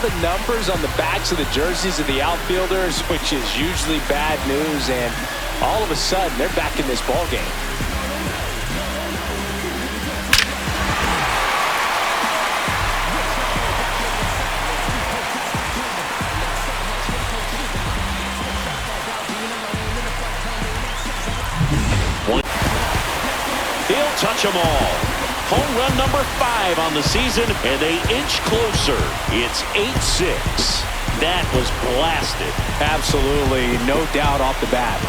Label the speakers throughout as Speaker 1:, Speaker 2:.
Speaker 1: the numbers on the backs of the jerseys of the outfielders, which is usually bad news, and all of a sudden they're back in this ball game.
Speaker 2: He'll touch them all. Home run number 5 on the season, and they inch closer. It's 8-6. That was blasted.
Speaker 1: Absolutely, no doubt off the bat.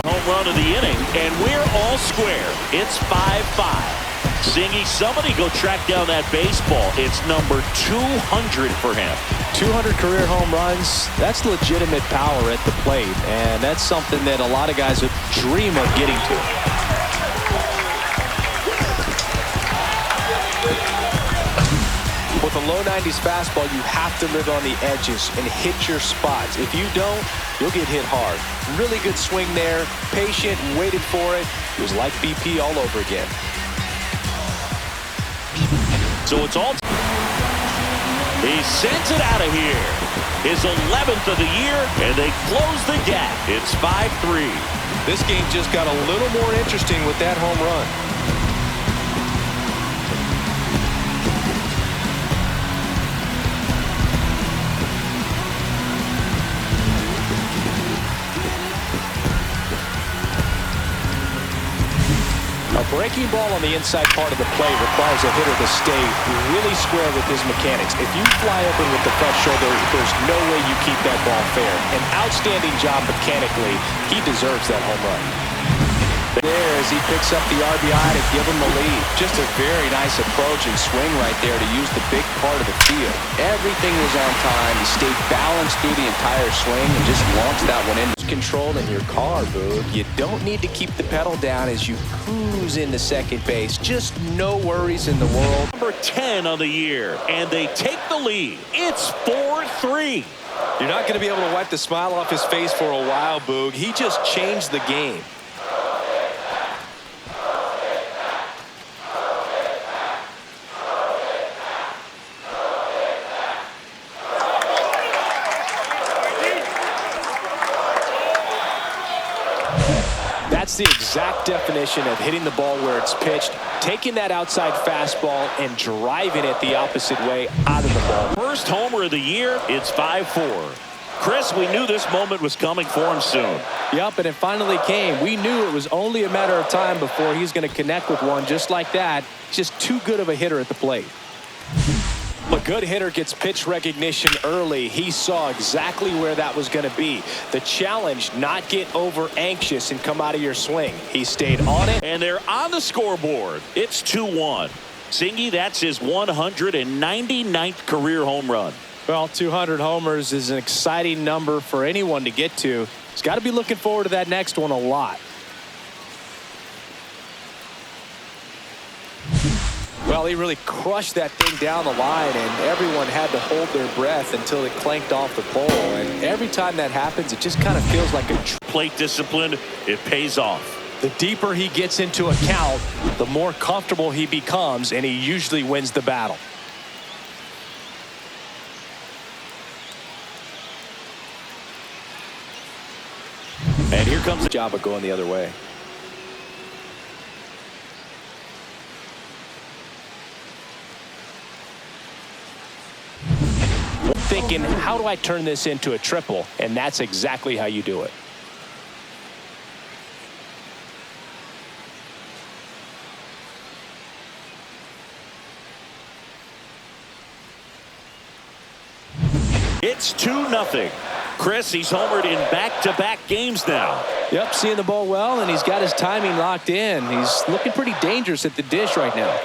Speaker 2: Home run of the inning, and we're all square. It's 5-5. Singy, somebody go track down that baseball. It's number 200 for him.
Speaker 1: 200 career home runs, that's legitimate power at the plate, and that's something that a lot of guys would dream of getting to. With a low 90s fastball, you have to live on the edges and hit your spots. If you don't, you'll get hit hard. Really good swing there, patient, waited for it. It was like BP all over again.
Speaker 2: So it's all. He sends it out of here. His 11th of the year, and they close the gap. It's 5-3.
Speaker 1: This game just got a little more interesting with that home run. A breaking ball on the inside part of the play requires a hitter to stay really square with his mechanics. If you fly open with the front shoulder, there's no way you keep that ball fair. An outstanding job mechanically. He deserves that home run. There as he picks up the RBI to give him the lead. Just a very nice approach and swing right there to use the big part of the field. Everything was on time. He stayed balanced through the entire swing and just launched that one in. Control in your car, Boog. You don't need to keep the pedal down as you cruise into second base. Just no worries in the world.
Speaker 2: Number 10 on the year, and they take the lead. It's 4-3.
Speaker 1: You're not going to be able to wipe the smile off his face for a while, Boog. He just changed the game. That's the exact definition of hitting the ball where it's pitched, taking that outside fastball and driving it the opposite way out of the ball.
Speaker 2: First homer of the year, it's 5-4. Chris, we knew this moment was coming for him soon.
Speaker 1: Yep, and it finally came. We knew it was only a matter of time before he's going to connect with one just like that. Just too good of a hitter at the plate. A good hitter gets pitch recognition early. He saw exactly where that was going to be. The challenge, not get over anxious and come out of your swing. He stayed on it.
Speaker 2: And they're on the scoreboard. It's 2-1. Singy, that's his 199th career home run.
Speaker 1: Well, 200 homers is an exciting number for anyone to get to. He's got to be looking forward to that next one a lot. Well, he really crushed that thing down the line, and everyone had to hold their breath until it clanked off the pole. And every time that happens, it just kind of feels like a
Speaker 2: plate discipline. It pays off.
Speaker 1: The deeper he gets into a count, the more comfortable he becomes, and he usually wins the battle. And here comes the job of going the other way. Thinking, how do I turn this into a triple? And that's exactly how you do it.
Speaker 2: It's 2-0. Chris, he's homered in back-to-back games now.
Speaker 1: Yep, seeing the ball well, and he's got his timing locked in. He's looking pretty dangerous at the dish right now.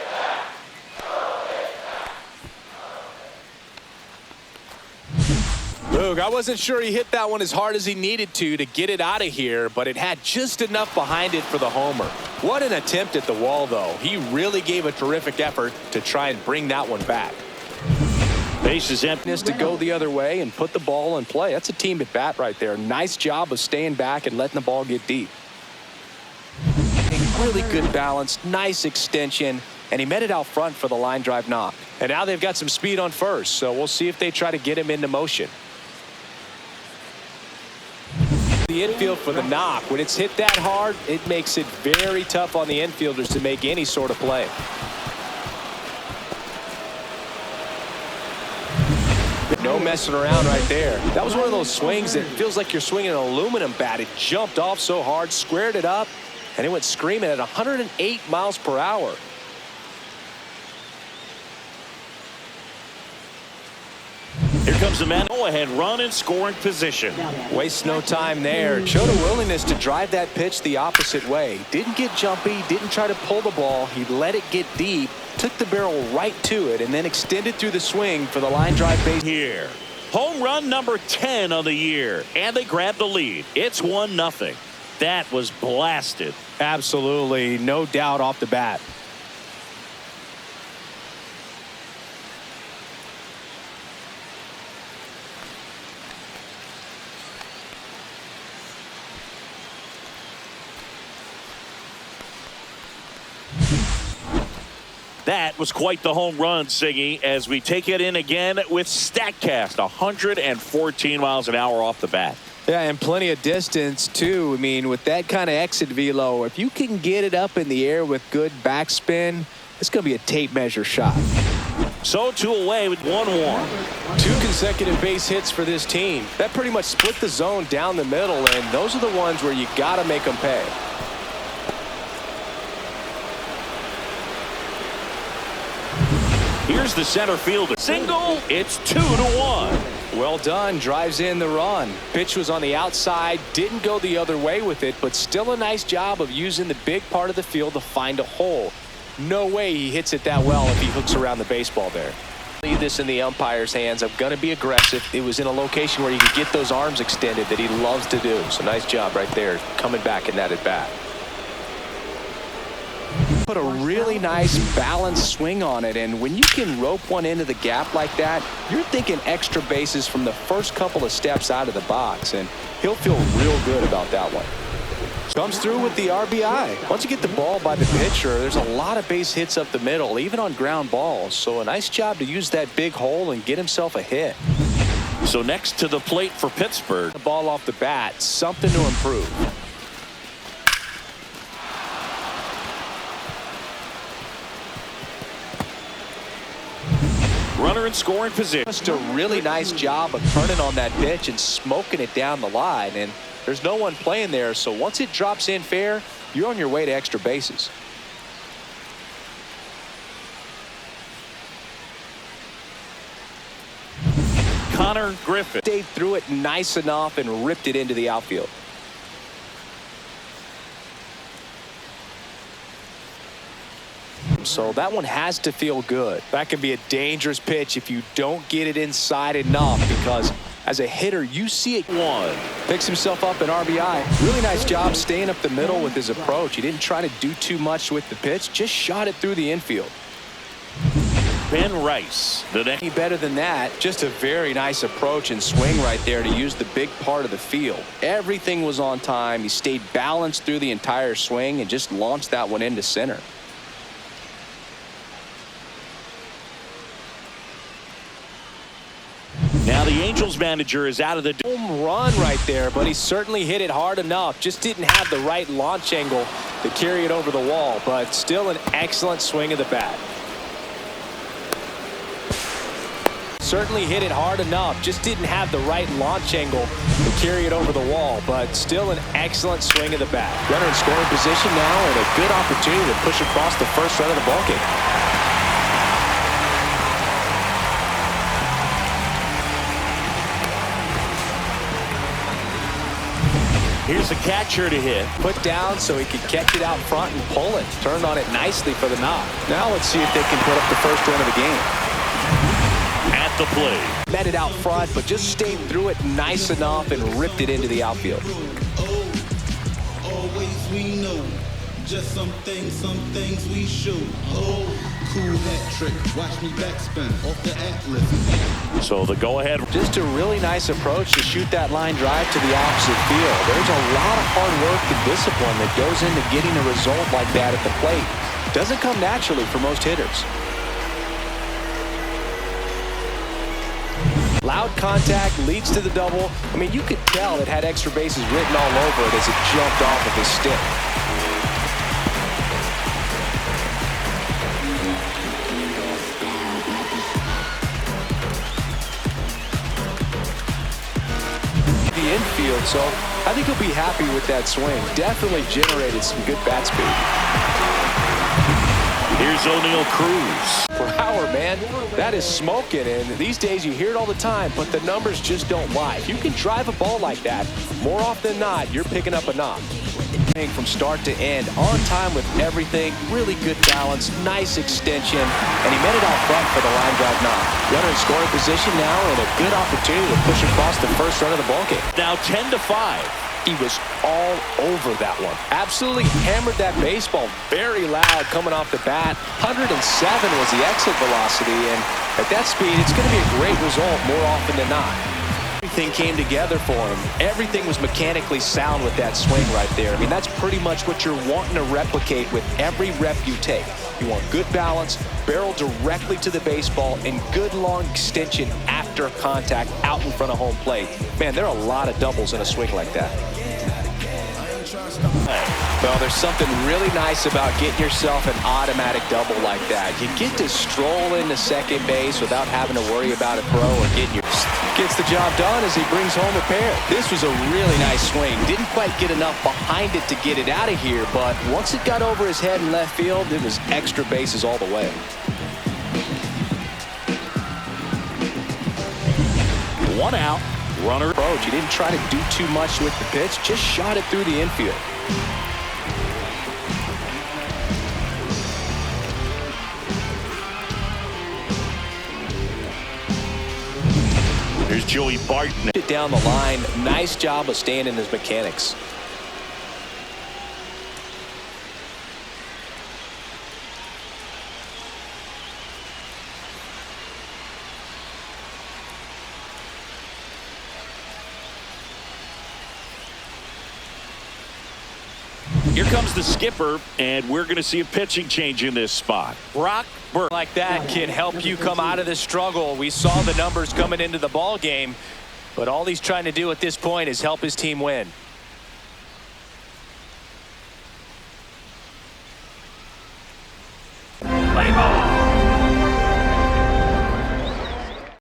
Speaker 1: Boog, I wasn't sure he hit that one as hard as he needed to get it out of here, but it had just enough behind it for the homer. What an attempt at the wall, though. He really gave a terrific effort to try and bring that one back.
Speaker 2: Base is empty.
Speaker 1: To go the other way and put the ball in play. That's a team at bat right there. Nice job of staying back and letting the ball get deep. Really good balance, nice extension, and he met it out front for the line drive knock. And now they've got some speed on first, so we'll see if they try to get him into motion. The infield for the knock. When it's hit that hard, it makes it very tough on the infielders to make any sort of play. No messing around right there. That was one of those swings that feels like you're swinging an aluminum bat. It jumped off so hard, squared it up, and it went screaming at 108 miles per hour.
Speaker 2: Here comes the man. Go ahead, run in scoring position.
Speaker 1: Wastes no time there. Showed a willingness to drive that pitch the opposite way. Didn't get jumpy, didn't try to pull the ball. He let it get deep, took the barrel right to it, and then extended through the swing for the line drive base.
Speaker 2: Here, home run number 10 of the year, and they grab the lead. It's 1-0. That was blasted.
Speaker 1: Absolutely, no doubt off the bat.
Speaker 2: That was quite the home run, Siggy, as we take it in again with StatCast. 114 miles an hour off the bat.
Speaker 1: Yeah, and plenty of distance, too. I mean, with that kind of exit velo, if you can get it up in the air with good backspin, it's going to be a tape measure shot.
Speaker 2: So 2 away with 1-1.
Speaker 1: 2 consecutive base hits for this team. That pretty much split the zone down the middle, and those are the ones where you got to make them pay.
Speaker 2: Here's the center fielder. Single. It's 2-1.
Speaker 1: Well done. Drives in the run. Pitch was on the outside. Didn't go the other way with it, but still a nice job of using the big part of the field to find a hole. No way he hits it that well if he hooks around the baseball there. Leave this in the umpire's hands. I'm going to be aggressive. It was in a location where you could get those arms extended that he loves to do. So nice job right there coming back in that at bat. Put a really nice balanced swing on it, and when you can rope one into the gap like that, you're thinking extra bases from the first couple of steps out of the box, and he'll feel real good about that one. Comes through with the RBI. Once you get the ball by the pitcher, there's a lot of base hits up the middle, even on ground balls. So a nice job to use that big hole and get himself a hit.
Speaker 2: So next to the plate for Pittsburgh.
Speaker 1: The ball off the bat, something to improve.
Speaker 2: Runner in scoring position.
Speaker 1: Just a really nice job of turning on that pitch and smoking it down the line. And there's no one playing there, so once it drops in fair, you're on your way to extra bases.
Speaker 2: Connor Griffith
Speaker 1: stayed through it nice enough and ripped it into the outfield. So that one has to feel good. That can be a dangerous pitch if you don't get it inside enough, because as a hitter, you see it. Picks himself up an RBI. Really nice job staying up the middle with his approach. He didn't try to do too much with the pitch, just shot it through the infield.
Speaker 2: Ben Rice. The next.
Speaker 1: Any better than that, just a very nice approach and swing right there to use the big part of the field. Everything was on time. He stayed balanced through the entire swing and just launched that one into center.
Speaker 2: Now the Angels manager is out of the
Speaker 1: home run right there, but he certainly hit it hard enough. Just didn't have the right launch angle to carry it over the wall, but still an excellent swing of the bat. Certainly hit it hard enough. Just didn't have the right launch angle to carry it over the wall, but still an excellent swing of the bat. Runner in scoring position now, and a good opportunity to push across the first run of the ballgame.
Speaker 2: Here's the catcher to hit.
Speaker 1: Put down so he could catch it out front and pull it. Turned on it nicely for the knock. Now let's see if they can put up the first run of the game.
Speaker 2: At the plate.
Speaker 1: Met it out front, but just stayed through it nice enough and ripped it into the outfield.
Speaker 3: Always we know. Just some things we show. Cool hat trick, watch me backspin off the atlas.
Speaker 2: So the go-ahead.
Speaker 1: Just a really nice approach to shoot that line drive to the opposite field. There's a lot of hard work and discipline that goes into getting a result like that at the plate. Doesn't come naturally for most hitters. Loud contact leads to the double. I mean, you could tell it had extra bases written all over it as it jumped off of his stick. The infield, so I think he'll be happy with that swing. Definitely generated some good bat speed.
Speaker 2: Here's O'Neal Cruz.
Speaker 1: Power, man, that is smoking, and these days you hear it all the time, but the numbers just don't lie. If you can drive a ball like that, more often than not, you're picking up a knock. From start to end, on time with everything, really good balance, nice extension, and he made it out front for the line drive knock. Runner in scoring position now, and a good opportunity to push across the first run of the ballgame.
Speaker 2: Now 10-5.
Speaker 1: He was all over that one. Absolutely hammered that baseball very loud coming off the bat. 107 was the exit velocity, and at that speed, it's going to be a great result more often than not. Everything came together for him. Everything was mechanically sound with that swing right there. I mean, that's pretty much what you're wanting to replicate with every rep you take. You want good balance, barrel directly to the baseball, and good long extension after contact out in front of home plate. Man, there are a lot of doubles in a swing like that. Well, there's something really nice about getting yourself an automatic double like that. You get to stroll into second base without having to worry about a throw or getting your... Gets the job done as he brings home a pair. This was a really nice swing. Didn't quite get enough behind it to get it out of here, but once it got over his head in left field, it was extra bases all the way.
Speaker 2: One out. Runner
Speaker 1: approach. He didn't try to do too much with the pitch, just shot it through the infield.
Speaker 2: Here's Joey Barton.
Speaker 1: Down the line, nice job of staying in his mechanics.
Speaker 2: Here comes the skipper, and we're going to see a pitching change in this spot.
Speaker 1: Brock Burke like that can help you come out of the struggle. We saw the numbers coming into the ball game, but all he's trying to do at this point is help his team win.